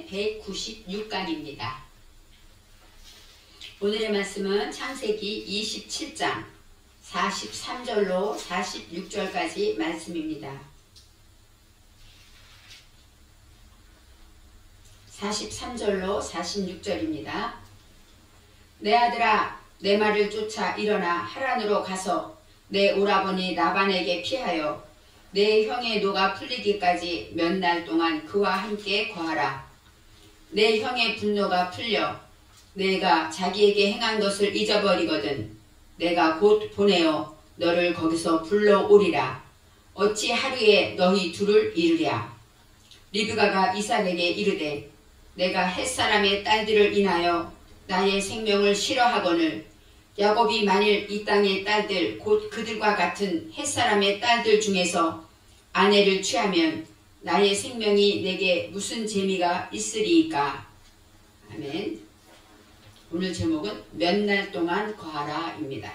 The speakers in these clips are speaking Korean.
제 196강입니다. 오늘의 말씀은 창세기 27장 43절로 46절까지 말씀입니다. 43절로 46절입니다. 내 아들아, 내 말을 쫓아 일어나 하란으로 가서 내 오라버니 라반에게 피하여 내 형의 노가 풀리기까지 몇 날 동안 그와 함께 거하라. 내 형의 분노가 풀려 내가 자기에게 행한 것을 잊어버리거든 내가 곧 보내어 너를 거기서 불러오리라. 어찌 하루에 너희 둘을 이르랴. 리브가가 이삭에게 이르되 내가 햇사람의 딸들을 인하여 나의 생명을 싫어하거늘 야곱이 만일 이 땅의 딸들 곧 그들과 같은 햇사람의 딸들 중에서 아내를 취하면 나의 생명이 내게 무슨 재미가 있으리이까. 아멘. 오늘 제목은 몇 날 동안 거하라 입니다.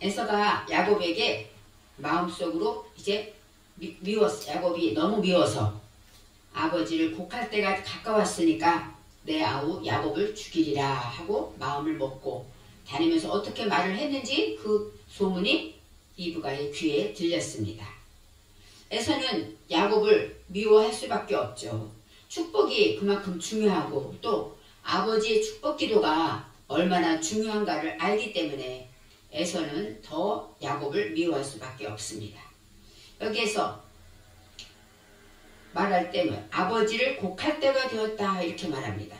에서가 야곱에게 마음속으로 이제 미웠어. 야곱이 너무 미워서 아버지를 곡할 때가 가까웠으니까 내 아우 야곱을 죽이리라 하고 마음을 먹고 다니면서 어떻게 말을 했는지 그 소문이 리브가의 귀에 들렸습니다. 에서는 야곱을 미워할 수밖에 없죠. 축복이 그만큼 중요하고 또 아버지의 축복 기도가 얼마나 중요한가를 알기 때문에 에서는 더 야곱을 미워할 수밖에 없습니다. 여기에서 말할 때는 아버지를 곡할 때가 되었다 이렇게 말합니다.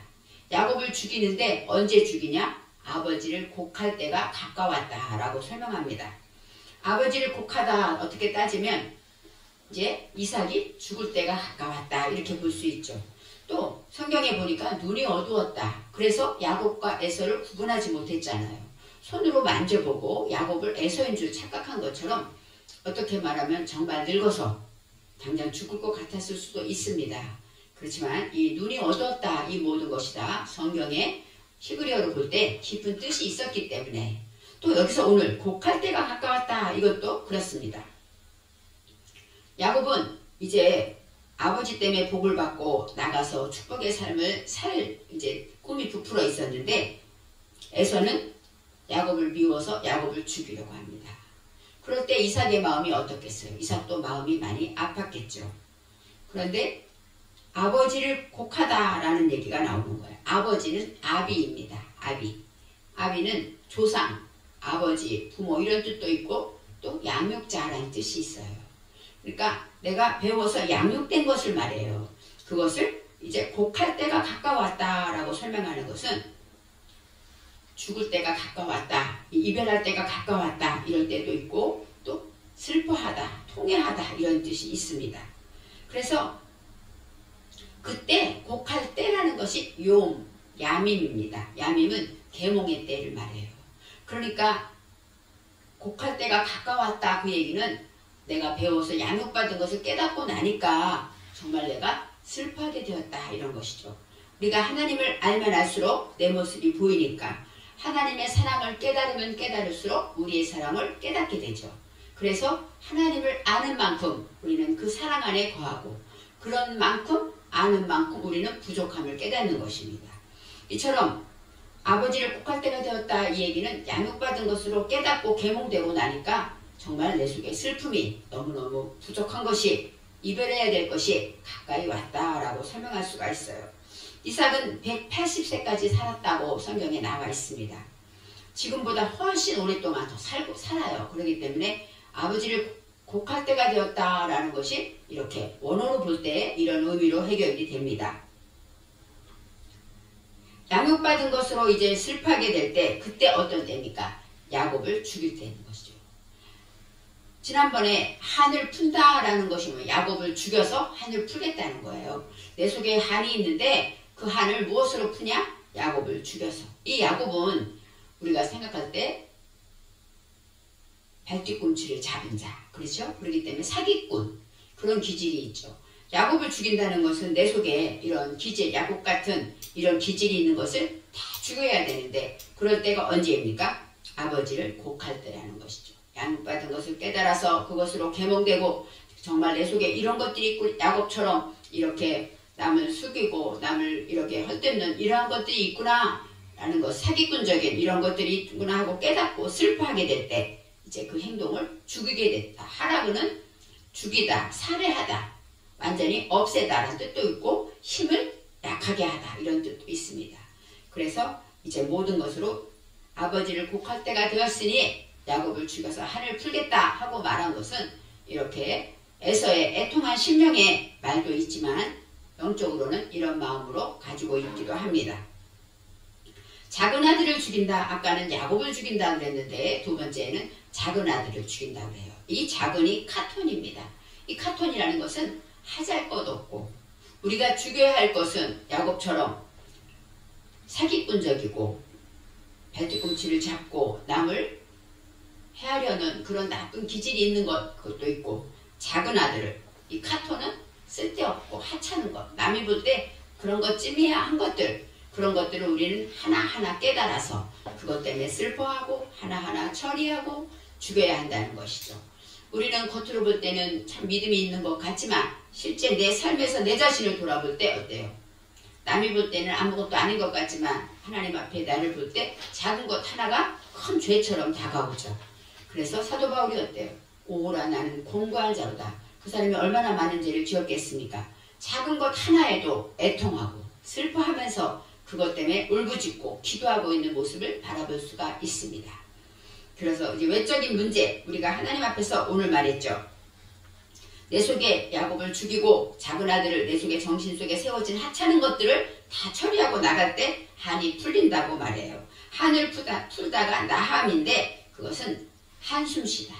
야곱을 죽이는데 언제 죽이냐? 아버지를 곡할 때가 가까웠다 라고 설명합니다. 아버지를 곡하다 어떻게 따지면 이제 이삭이 죽을 때가 가까웠다 이렇게 볼 수 있죠. 또 성경에 보니까 눈이 어두웠다. 그래서 야곱과 에서를 구분하지 못했잖아요. 손으로 만져보고 야곱을 에서인 줄 착각한 것처럼 어떻게 말하면 정말 늙어서 당장 죽을 것 같았을 수도 있습니다. 그렇지만 이 눈이 어두웠다 이 모든 것이 다 성경의 히브리어로 볼 때 깊은 뜻이 있었기 때문에 또 여기서 오늘 곡할 때가 가까웠다 이것도 그렇습니다. 야곱은 이제 아버지 때문에 복을 받고 나가서 축복의 삶을 살 이제 꿈이 부풀어 있었는데 에서는 야곱을 미워서 야곱을 죽이려고 합니다. 그럴 때 이삭의 마음이 어떻겠어요? 이삭도 마음이 많이 아팠겠죠. 그런데 아버지를 곡하다라는 얘기가 나오는 거예요. 아버지는 아비입니다. 아비는 조상, 아버지, 부모 이런 뜻도 있고 또 양육자라는 뜻이 있어요. 그러니까 내가 배워서 양육된 것을 말해요. 그것을 이제 곡할 때가 가까웠다라고 설명하는 것은 죽을 때가 가까웠다, 이별할 때가 가까웠다 이럴 때도 있고 또 슬퍼하다, 통회하다 이런 뜻이 있습니다. 그래서 그때 곡할 때라는 것이 야밈입니다. 야밈은 계몽의 때를 말해요. 그러니까 곡할 때가 가까웠다 그 얘기는 내가 배워서 양육받은 것을 깨닫고 나니까 정말 내가 슬퍼하게 되었다 이런 것이죠. 우리가 하나님을 알면 알수록 내 모습이 보이니까 하나님의 사랑을 깨달으면 깨달을수록 우리의 사랑을 깨닫게 되죠. 그래서 하나님을 아는 만큼 우리는 그 사랑 안에 거하고 그런 만큼 아는 만큼 우리는 부족함을 깨닫는 것입니다. 이처럼 아버지를 곡할 때가 되었다 이 얘기는 양육받은 것으로 깨닫고 계몽되고 나니까 정말 내 속에 슬픔이 너무너무 부족한 것이 이별해야 될 것이 가까이 왔다라고 설명할 수가 있어요. 이삭은 180세까지 살았다고 성경에 나와 있습니다. 지금보다 훨씬 오랫동안 더 살아요. 그렇기 때문에 아버지를 곡할 때가 되었다라는 것이 이렇게 원어로 볼 때 이런 의미로 해결이 됩니다. 양육받은 것으로 이제 슬퍼하게 될 때 그때 어떤 때입니까? 야곱을 죽일 때인 것이죠. 지난번에 한을 푼다라는 것이 뭐 야곱을 죽여서 한을 풀겠다는 거예요. 내 속에 한이 있는데 그 한을 무엇으로 푸냐? 야곱을 죽여서. 이 야곱은 우리가 생각할 때 발뒤꿈치를 잡은 자, 그렇죠? 그렇기 때문에 사기꾼 그런 기질이 있죠. 야곱을 죽인다는 것은 내 속에 이런 기질, 야곱 같은 이런 기질이 있는 것을 다 죽여야 되는데 그럴 때가 언제입니까? 아버지를 곡할 때라는 것이죠. 양육받은 것을 깨달아서 그것으로 계몽되고 정말 내 속에 이런 것들이 있고 야곱처럼 이렇게 남을 숙이고 남을 이렇게 헐뜯는 이러한 것들이 있구나 라는 것, 사기꾼적인 이런 것들이 있구나 하고 깨닫고 슬퍼하게 될 때 이제 그 행동을 죽이게 됐다. 하라고는 죽이다, 살해하다, 완전히 없애다라는 뜻도 있고 힘을 약하게 하다 이런 뜻도 있습니다. 그래서 이제 모든 것으로 아버지를 곡할 때가 되었으니 야곱을 죽여서 한을 풀겠다 하고 말한 것은 이렇게 에서의 애통한 심령의 말도 있지만 영적으로는 이런 마음으로 가지고 있기도 합니다. 작은 아들을 죽인다. 아까는 야곱을 죽인다 그랬는데 두 번째는 작은 아들을 죽인다 그래요. 이 작은이 카톤입니다. 이 카톤이라는 것은 하잘 것 없고 우리가 죽여야 할 것은 야곱처럼 사기꾼적이고 배트꿈치를 잡고 남을 해하려는 그런 나쁜 기질이 있는 것도 있고 작은 아들을 이 카톤은 쓸데없고 하찮은 것 남이 볼 때 그런 것 찜해야 한 것들 그런 것들을 우리는 하나하나 깨달아서 그것 때문에 슬퍼하고 하나하나 처리하고 죽여야 한다는 것이죠. 우리는 겉으로 볼 때는 참 믿음이 있는 것 같지만 실제 내 삶에서 내 자신을 돌아볼 때 어때요? 남이 볼 때는 아무것도 아닌 것 같지만 하나님 앞에 나를 볼 때 작은 것 하나가 큰 죄처럼 다가오죠. 그래서 사도 바울이 어때요? 오라 나는 공고한 자로다. 그 사람이 얼마나 많은 죄를 지었겠습니까? 작은 것 하나에도 애통하고 슬퍼하면서 그것 때문에 울부짖고 기도하고 있는 모습을 바라볼 수가 있습니다. 그래서 이제 외적인 문제 우리가 하나님 앞에서 오늘 말했죠. 내 속에 야곱을 죽이고 작은 아들을 내 속에 정신 속에 세워진 하찮은 것들을 다 처리하고 나갈 때 한이 풀린다고 말해요. 한을 풀다가 나함인데 그것은 한숨 쉬다.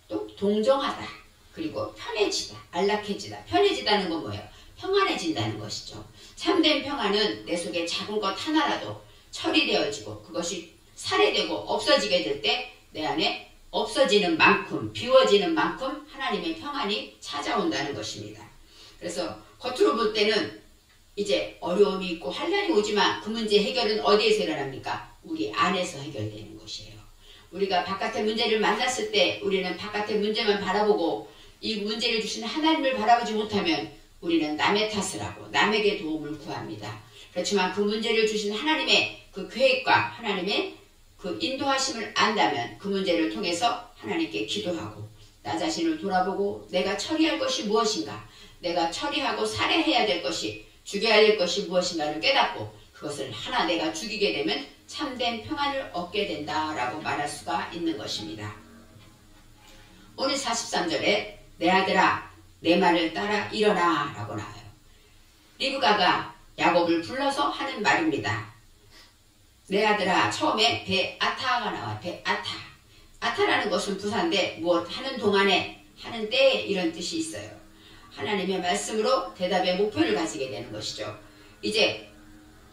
또 동정하다. 그리고 편해지다. 안락해지다. 편해지다는 건 뭐예요? 평안해진다는 것이죠. 참된 평안은 내 속에 작은 것 하나라도 처리되어지고 그것이 살해되고 없어지게 될 때 내 안에 없어지는 만큼 비워지는 만큼 하나님의 평안이 찾아온다는 것입니다. 그래서 겉으로 볼 때는 이제 어려움이 있고 환난이 오지만 그 문제 해결은 어디에서 일어납니까? 우리 안에서 해결되는 것이에요. 우리가 바깥의 문제를 만났을 때 우리는 바깥의 문제만 바라보고 이 문제를 주신 하나님을 바라보지 못하면 우리는 남의 탓을 하고 남에게 도움을 구합니다. 그렇지만 그 문제를 주신 하나님의 그 계획과 하나님의 그 인도하심을 안다면 그 문제를 통해서 하나님께 기도하고 나 자신을 돌아보고 내가 처리할 것이 무엇인가 내가 처리하고 살해해야 될 것이 죽여야 될 것이 무엇인가를 깨닫고 그것을 하나 내가 죽이게 되면 참된 평안을 얻게 된다라고 말할 수가 있는 것입니다. 오늘 43절에 내 아들아 내 말을 따라 일어나 라고 나와요. 리브가가 야곱을 불러서 하는 말입니다. 내 아들아 처음에 베아타가 나와요. 베아타. 아타라는 것은 부사인데 무엇 하는 동안에 하는 때에 이런 뜻이 있어요. 하나님의 말씀으로 대답의 목표를 가지게 되는 것이죠. 이제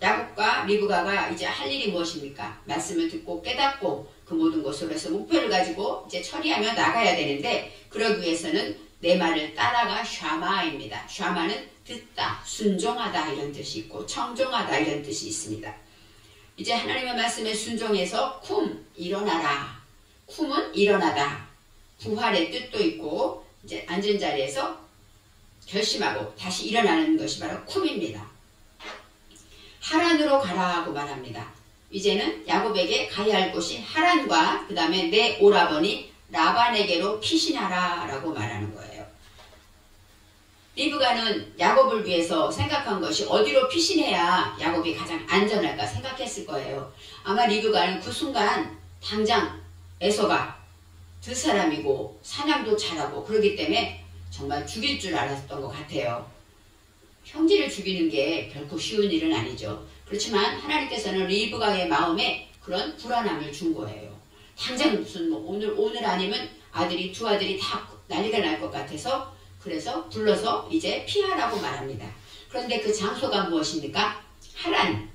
야곱과 리브가가 이제 할 일이 무엇입니까? 말씀을 듣고 깨닫고 그 모든 것으로 해서 목표를 가지고 이제 처리하며 나가야 되는데 그러기 위해서는 내 말을 따라가 샤마입니다. 샤마는 듣다, 순종하다 이런 뜻이 있고 청종하다 이런 뜻이 있습니다. 이제 하나님의 말씀에 순종해서 쿰 일어나라. 쿰은 일어나다. 부활의 뜻도 있고 이제 앉은 자리에서 결심하고 다시 일어나는 것이 바로 쿰입니다. 하란으로 가라고 말합니다. 이제는 야곱에게 가야 할 곳이 하란과 그 다음에 내 오라버니 라반에게로 피신하라 라고 말하는 거예요. 리브가는 야곱을 위해서 생각한 것이 어디로 피신해야 야곱이 가장 안전할까 생각했을 거예요. 아마 리브가는 그 순간 당장 에서가 두 사람이고 사냥도 잘하고 그러기 때문에 정말 죽일 줄 알았던 것 같아요. 형제를 죽이는 게 결코 쉬운 일은 아니죠. 그렇지만 하나님께서는 리브가의 마음에 그런 불안함을 준 거예요. 당장 무슨 뭐 오늘 아니면 두 아들이 다 난리가 날 것 같아서 그래서 불러서 이제 피하라고 말합니다. 그런데 그 장소가 무엇입니까? 하란.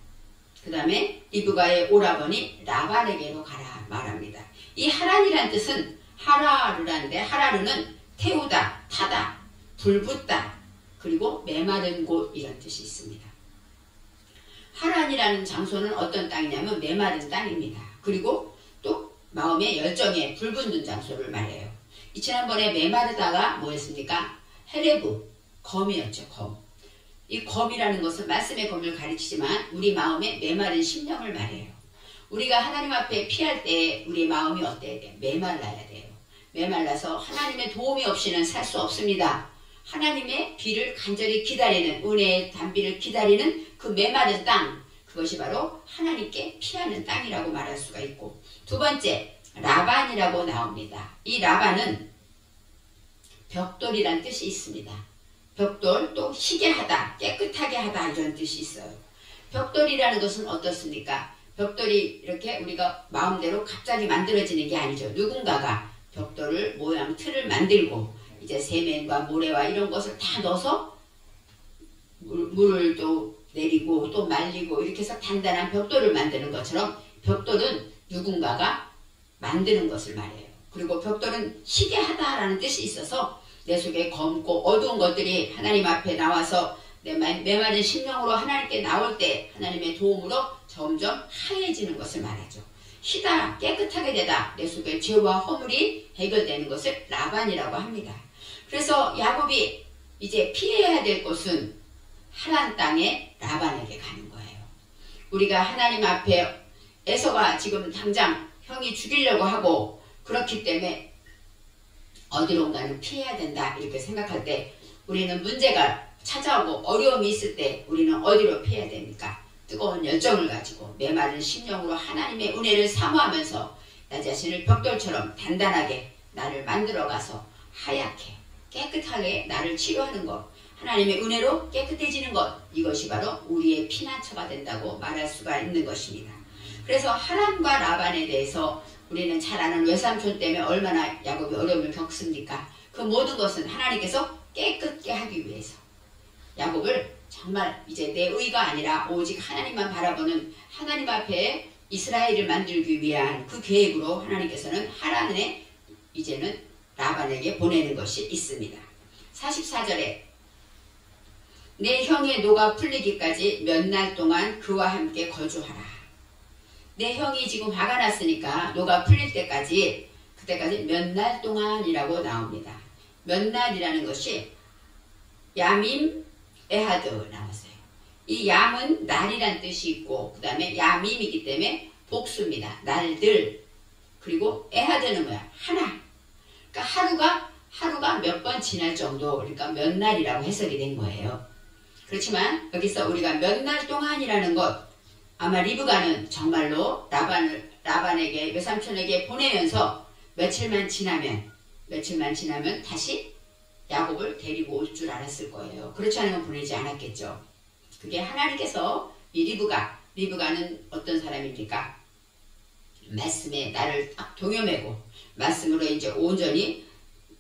그 다음에 리브가의 오라버니 라반에게로 가라 말합니다. 이 하란이란 뜻은 하라루라는데 하라루는 태우다, 타다, 불붙다, 그리고 메마른 곳 이런 뜻이 있습니다. 하란이라는 장소는 어떤 땅이냐면 메마른 땅입니다. 그리고 또 마음의 열정에 불붙는 장소를 말해요. 이 지난번에 메마르다가 뭐였습니까? 헤레브, 검이었죠. 검. 이 검이라는 것은 말씀의 검을 가르치지만 우리 마음의 메마른 심령을 말해요. 우리가 하나님 앞에 피할 때 우리 마음이 어때야 돼요? 메말라야 돼요. 메말라서 하나님의 도움이 없이는 살 수 없습니다. 하나님의 비를 간절히 기다리는, 은혜의 단비를 기다리는 그 메마른 땅, 그것이 바로 하나님께 피하는 땅이라고 말할 수가 있고, 두 번째 라반이라고 나옵니다. 이 라반은 벽돌이란 뜻이 있습니다. 벽돌, 또 희게 하다, 깨끗하게 하다 이런 뜻이 있어요. 벽돌이라는 것은 어떻습니까? 벽돌이 이렇게 우리가 마음대로 갑자기 만들어지는 게 아니죠. 누군가가 벽돌을 모양 틀을 만들고 이제 세면과 모래와 이런 것을 다 넣어서 물을 또 내리고 또 말리고 이렇게 해서 단단한 벽돌을 만드는 것처럼 벽돌은 누군가가 만드는 것을 말해요. 그리고 벽돌은 희게 하다라는 뜻이 있어서 내 속에 검고 어두운 것들이 하나님 앞에 나와서 내 메마른 심령으로 하나님께 나올 때 하나님의 도움으로 점점 하얘지는 것을 말하죠. 희다, 깨끗하게 되다, 내 속에 죄와 허물이 해결되는 것을 라반이라고 합니다. 그래서 야곱이 이제 피해야 될 곳은 하란 땅에 라반에게 가는 거예요. 우리가 하나님 앞에 에서가 지금 당장 형이 죽이려고 하고 그렇기 때문에 어디론가는 피해야 된다 이렇게 생각할 때 우리는 문제가 찾아오고 어려움이 있을 때 우리는 어디로 피해야 됩니까? 뜨거운 열정을 가지고 메마른 심령으로 하나님의 은혜를 사모하면서 나 자신을 벽돌처럼 단단하게 나를 만들어가서 하얗게 깨끗하게 나를 치료하는 것, 하나님의 은혜로 깨끗해지는 것, 이것이 바로 우리의 피난처가 된다고 말할 수가 있는 것입니다. 그래서 하란과 라반에 대해서 우리는 잘 아는 외삼촌 때문에 얼마나 야곱이 어려움을 겪습니까? 그 모든 것은 하나님께서 깨끗게 하기 위해서 야곱을 정말 이제 내 의가 아니라 오직 하나님만 바라보는 하나님 앞에 이스라엘을 만들기 위한 그 계획으로 하나님께서는 하란에 이제는 라반에게 보내는 것이 있습니다. 44절에 내 형의 노가 풀리기까지 몇 날 동안 그와 함께 거주하라. 내 형이 지금 화가 났으니까 노가 풀릴 때까지 그때까지 몇 날 동안이라고 나옵니다. 몇 날이라는 것이 야밈 에하드 나왔어요. 이 얌은 날이란 뜻이 있고 그 다음에 야밈이기 때문에 복수입니다. 날들. 그리고 에하드는 뭐야? 하나. 그러니까 하루가 몇 번 지날 정도, 그러니까 몇 날이라고 해석이 된 거예요. 그렇지만 여기서 우리가 몇 날 동안이라는 것, 아마 리브가는 정말로 라반에게 외삼촌에게 보내면서 며칠만 지나면 다시 야곱을 데리고 올 줄 알았을 거예요. 그렇지 않으면 보내지 않았겠죠. 그게 하나님께서 이 리브가는 어떤 사람입니까? 말씀에 나를 딱 동여매고 말씀으로 이제 온전히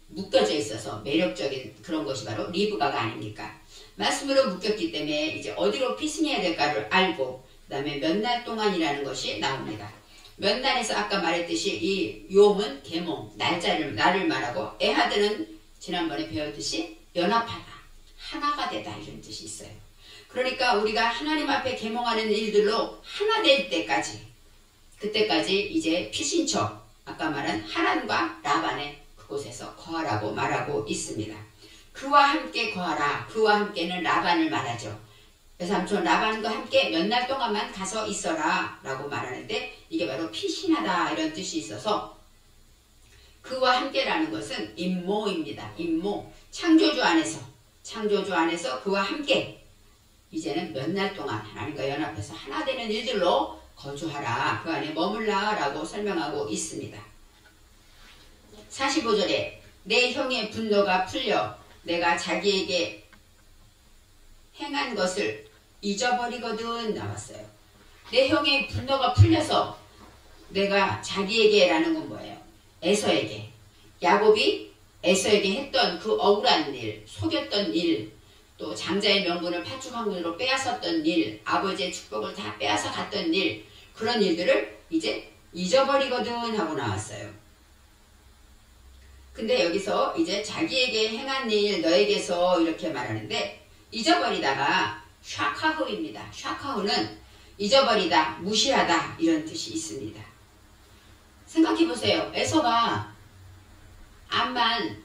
묶여져 있어서 매력적인 그런 것이 바로 리브가가 아닙니까? 말씀으로 묶였기 때문에 이제 어디로 피신해야 될까를 알고 그 다음에 몇 날 동안이라는 것이 나옵니다. 몇 날에서 아까 말했듯이 이 욤은 계몽, 날짜를 말하고 에하드는 지난번에 배웠듯이 연합하다, 하나가 되다 이런 뜻이 있어요. 그러니까 우리가 하나님 앞에 계몽하는 일들로 하나 될 때까지, 그때까지 이제 피신처, 아까 말한 하란과 라반의 그곳에서 거하라고 말하고 있습니다. 그와 함께 거하라. 그와 함께는 라반을 말하죠. 외삼촌 라반과 함께 몇 날 동안만 가서 있어라 라고 말하는데 이게 바로 피신하다 이런 뜻이 있어서 그와 함께라는 것은 임모입니다. 임모. 창조주 안에서 그와 함께 이제는 몇 날 동안 하나님과 연합해서 하나 되는 일들로 거주하라. 그 안에 머물라 라고 설명하고 있습니다. 45절에 내 형의 분노가 풀려 내가 자기에게 행한 것을 잊어버리거든 나왔어요. 내 형의 분노가 풀려서 내가 자기에게 라는 건 뭐예요? 에서에게. 야곱이 에서에게 했던 그 억울한 일, 속였던 일, 또 장자의 명분을 파축한으로 빼앗았던 일, 아버지의 축복을 다 빼앗아 갔던 일, 그런 일들을 이제 잊어버리거든 하고 나왔어요. 근데 여기서 이제 자기에게 행한 일 너에게서 이렇게 말하는데 잊어버리다가 샤카흐입니다. 샤카흐는 잊어버리다, 무시하다 이런 뜻이 있습니다. 생각해보세요. 에서가 암만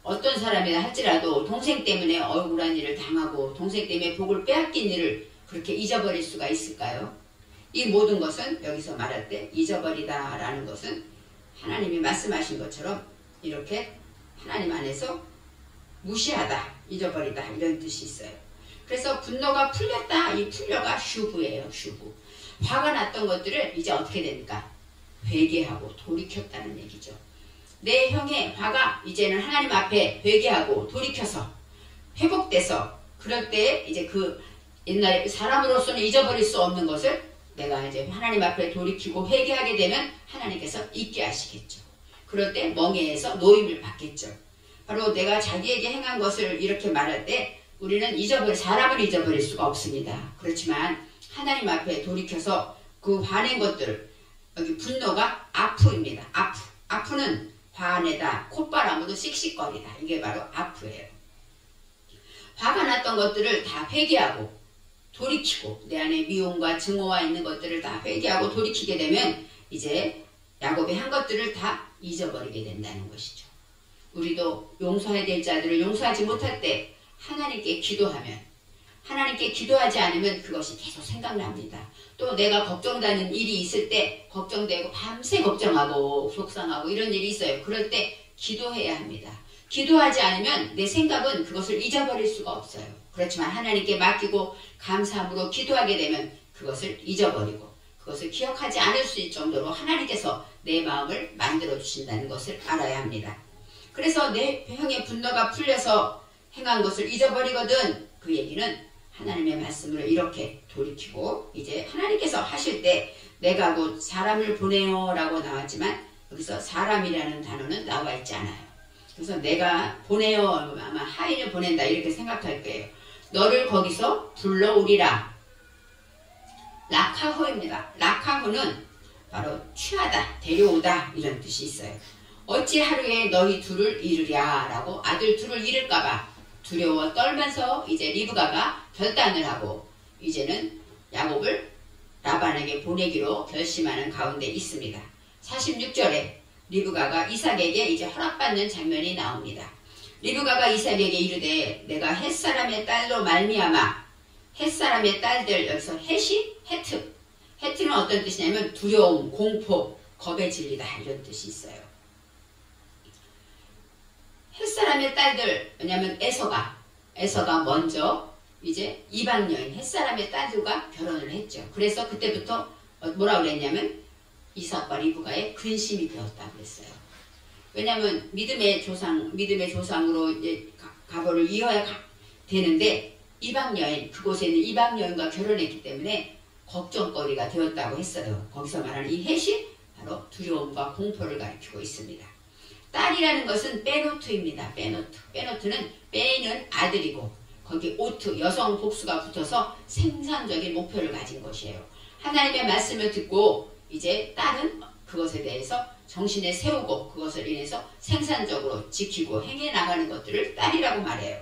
어떤 사람이라 할지라도 동생 때문에 억울한 일을 당하고 동생 때문에 복을 빼앗긴 일을 그렇게 잊어버릴 수가 있을까요? 이 모든 것은 여기서 말할 때 잊어버리다 라는 것은 하나님이 말씀하신 것처럼 이렇게 하나님 안에서 무시하다, 잊어버리다 이런 뜻이 있어요. 그래서 분노가 풀렸다. 이 풀려가 슈브예요. 슈브. 화가 났던 것들을 이제 어떻게 됩니까? 회개하고 돌이켰다는 얘기죠. 내 형의 화가 이제는 하나님 앞에 회개하고 돌이켜서 회복돼서 그럴 때 이제 그 옛날에 사람으로서는 잊어버릴 수 없는 것을 내가 이제 하나님 앞에 돌이키고 회개하게 되면 하나님께서 잊게 하시겠죠. 그럴 때 멍에에서 노임을 받겠죠. 바로 내가 자기에게 행한 것을 이렇게 말할 때 우리는 사람을 잊어버릴 수가 없습니다. 그렇지만 하나님 앞에 돌이켜서 그 화낸 것들, 여기 분노가 아프입니다. 아프는 화내다, 콧바람으로 씩씩거리다. 이게 바로 아프예요. 화가 났던 것들을 다 회개하고 돌이키고 내 안에 미움과 증오와 있는 것들을 다 회개하고 돌이키게 되면 이제 야곱이 한 것들을 다 잊어버리게 된다는 것이죠. 우리도 용서해야 될 자들을 용서하지 못할 때 하나님께 기도하면, 하나님께 기도하지 않으면 그것이 계속 생각납니다. 또 내가 걱정되는 일이 있을 때 걱정되고 밤새 걱정하고 속상하고 이런 일이 있어요. 그럴 때 기도해야 합니다. 기도하지 않으면 내 생각은 그것을 잊어버릴 수가 없어요. 그렇지만 하나님께 맡기고 감사함으로 기도하게 되면 그것을 잊어버리고 그것을 기억하지 않을 수 있을 정도로 하나님께서 내 마음을 만들어 주신다는 것을 알아야 합니다. 그래서 내 형의 분노가 풀려서 행한 것을 잊어버리거든, 그 얘기는 하나님의 말씀으로 이렇게 돌이키고 이제 하나님께서 하실 때 내가 곧 사람을 보내요 라고 나왔지만 여기서 사람이라는 단어는 나와 있지 않아요. 그래서 내가 보내요, 아마 하인을 보낸다 이렇게 생각할 거예요. 너를 거기서 불러오리라. 라카호입니다. 라카호는 바로 취하다, 데려오다 이런 뜻이 있어요. 어찌 하루에 너희 둘을 잃으랴 라고 아들 둘을 잃을까봐 두려워 떨면서 이제 리브가가 결단을 하고 이제는 야곱을 라반에게 보내기로 결심하는 가운데 있습니다. 46절에 리브가가 이삭에게 이제 허락받는 장면이 나옵니다. 리브가가 이삭에게 이르되 내가 헷사람의 딸로 말미암아, 헷사람의 딸들, 여기서 헷이 헤트는 어떤 뜻이냐면 두려움, 공포, 겁에 질리다 이런 뜻이 있어요. 햇사람의 딸들, 왜냐면 에서가 먼저 이제 이방 여인 햇사람의 딸들과 결혼을 했죠. 그래서 그때부터 뭐라고 그랬냐면 이삭과 리브가의 근심이 되었다고 그랬어요. 왜냐면 믿음의 조상으로 이제 가보를 이어야 되는데 이방 여인, 그곳에 있는 이방 여인과 결혼했기 때문에 걱정거리가 되었다고 했어요. 거기서 말하는 이 헷이 바로 두려움과 공포를 가리키고 있습니다. 딸이라는 것은 빼노트입니다. 빼노트는 빼는 아들이고 거기 오트, 여성 복수가 붙어서 생산적인 목표를 가진 것이에요. 하나님의 말씀을 듣고 이제 딸은 그것에 대해서 정신에 세우고 그것을 인해서 생산적으로 지키고 행해 나가는 것들을 딸이라고 말해요.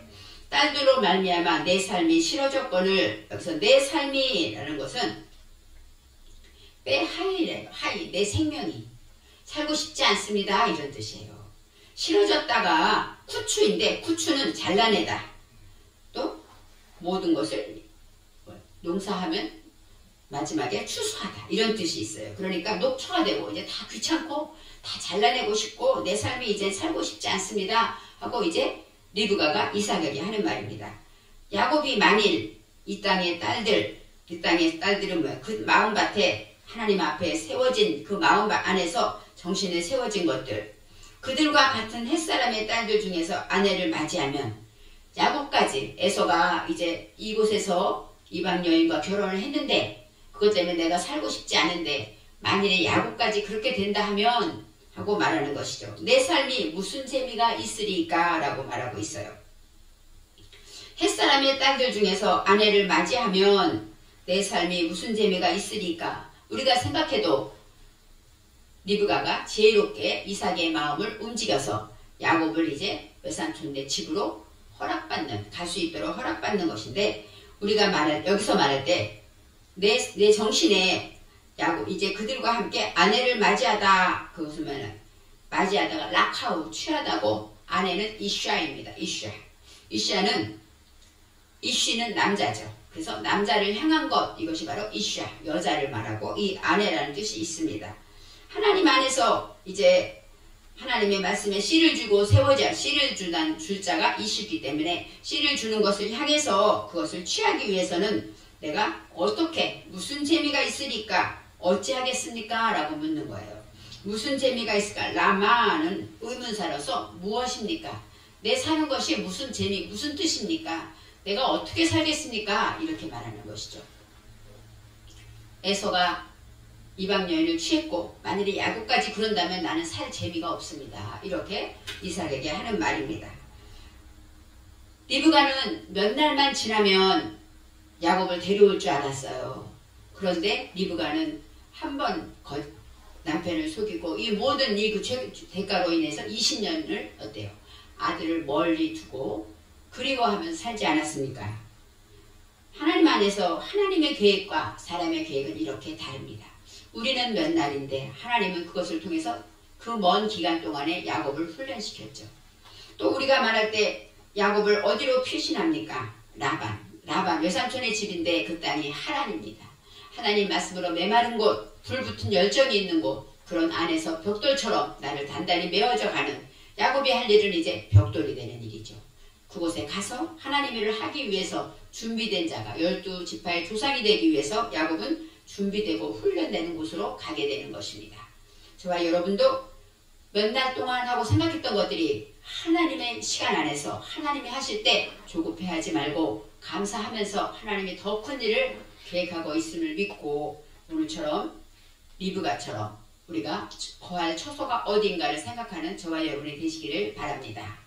딸들로 말미암아 내 삶이 싫어졌거늘, 여기서 내 삶이라는 것은 하이래요. 내 생명이 살고 싶지 않습니다 이런 뜻이에요. 싫어졌다가 쿠추인데 쿠추는 잘라내다. 또 모든 것을 농사하면 마지막에 추수하다 이런 뜻이 있어요. 그러니까 녹초가 되고 이제 다 귀찮고 다 잘라내고 싶고 내 삶이 이제 살고 싶지 않습니다 하고 이제 리브가가 이삭에게 하는 말입니다. 야곱이 만일 이 땅의 딸들은 뭐야? 그 마음밭에 하나님 앞에 세워진 그 마음 안에서 정신에 세워진 것들, 그들과 같은 햇사람의 딸들 중에서 아내를 맞이하면 야곱까지, 에서가 이제 이곳에서 이방 여인과 결혼을 했는데 그것 때문에 내가 살고 싶지 않은데 만일에 야곱까지 그렇게 된다 하면 하고 말하는 것이죠. 내 삶이 무슨 재미가 있으리까 라고 말하고 있어요. 햇사람의 딸들 중에서 아내를 맞이하면 내 삶이 무슨 재미가 있으리까. 우리가 생각해도 리브가가 지혜롭게 이삭의 마음을 움직여서 야곱을 이제 외삼촌네 집으로 갈 수 있도록 허락받는 것인데, 우리가 여기서 말할 때 내 정신에 야곱 이제 그들과 함께 아내를 맞이하다. 그것은 맞이하다가 락하우 취하다고. 아내는 이샤입니다. 이샤는 이쉬는 남자죠. 그래서 남자를 향한 것, 이것이 바로 이샤, 여자를 말하고 이 아내라는 뜻이 있습니다. 하나님 안에서 이제 하나님의 말씀에 씨를 주고 세워자, 씨를 줄 자가 이시기 때문에 씨를 주는 것을 향해서 그것을 취하기 위해서는 내가 어떻게, 무슨 재미가 있으니까 어찌하겠습니까? 라고 묻는 거예요. 무슨 재미가 있을까? 라마는 의문사로서 무엇입니까? 내 사는 것이 무슨 재미, 무슨 뜻입니까? 내가 어떻게 살겠습니까? 이렇게 말하는 것이죠. 에서가 이방 여인을 취했고 만일에 야곱까지 그런다면 나는 살 재미가 없습니다. 이렇게 이삭에게 하는 말입니다. 리브가는 몇 날만 지나면 야곱을 데려올 줄 알았어요. 그런데 리브가는 한 번 남편을 속이고 이 모든 이 대가로 인해서 20년을 어때요? 아들을 멀리 두고 그리워하면서 살지 않았습니까? 하나님 안에서 하나님의 계획과 사람의 계획은 이렇게 다릅니다. 우리는 몇 날인데 하나님은 그것을 통해서 그 먼 기간 동안에 야곱을 훈련시켰죠. 또 우리가 말할 때 야곱을 어디로 표신합니까? 라반 외삼촌의 집인데 그 땅이 하란입니다. 하나님 말씀으로 메마른 곳, 불붙은 열정이 있는 곳, 그런 안에서 벽돌처럼 나를 단단히 메어져 가는 야곱이 할 일은 이제 벽돌이 되는 일이죠. 그곳에 가서 하나님의 일을 하기 위해서 준비된 자가 12지파의 조상이 되기 위해서 야곱은 준비되고 훈련되는 곳으로 가게 되는 것입니다. 저와 여러분도 몇 날 동안 하고 생각했던 것들이 하나님의 시간 안에서 하나님이 하실 때 조급해하지 말고 감사하면서 하나님이 더 큰 일을 계획하고 있음을 믿고 오늘처럼 리브가처럼 우리가 거할 처소가 어딘가를 생각하는 저와 여러분이 되시기를 바랍니다.